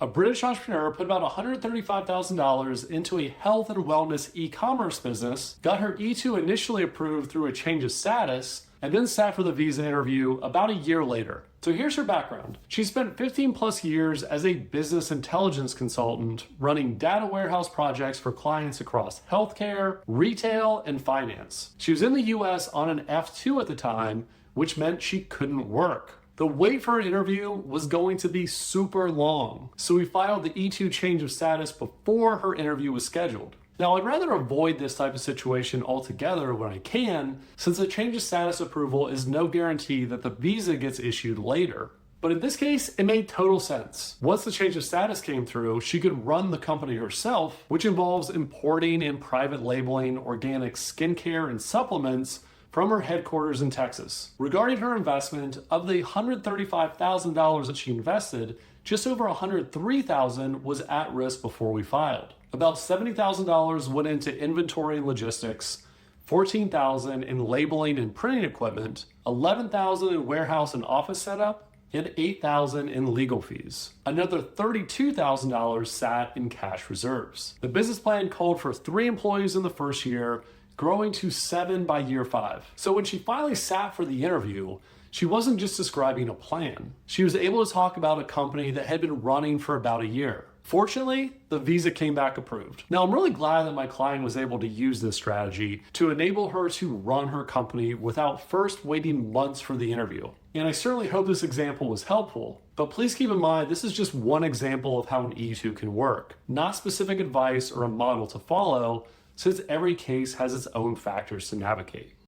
A British entrepreneur put about $135,000 into a health and wellness e-commerce business, got her E-2 initially approved through a change of status, and then sat for the visa interview about a year later. So here's her background. She spent 15 plus years as a business intelligence consultant running data warehouse projects for clients across healthcare, retail, and finance. She was in the US on an F-2 at the time, which meant she couldn't work. The wait for an interview was going to be super long, so we filed the E-2 change of status before her interview was scheduled. Now, I'd rather avoid this type of situation altogether when I can, since a change of status approval is no guarantee that the visa gets issued later. But in this case, it made total sense. Once the change of status came through, she could run the company herself, which involves importing and private labeling organic skincare and supplements from her headquarters in Texas. Regarding her investment, of the $135,000 that she invested, just over $103,000 was at risk before we filed. About $70,000 went into inventory and logistics, $14,000 in labeling and printing equipment, $11,000 in warehouse and office setup, and $8,000 in legal fees. Another $32,000 sat in cash reserves. The business plan called for 3 employees in the first year, growing to 7 by year 5. So when she finally sat for the interview, she wasn't just describing a plan. She was able to talk about a company that had been running for about a year. Fortunately, the visa came back approved. Now, I'm really glad that my client was able to use this strategy to enable her to run her company without first waiting months for the interview. And I certainly hope this example was helpful, but please keep in mind this is just one example of how an E-2 can work, not specific advice or a model to follow, since every case has its own factors to navigate.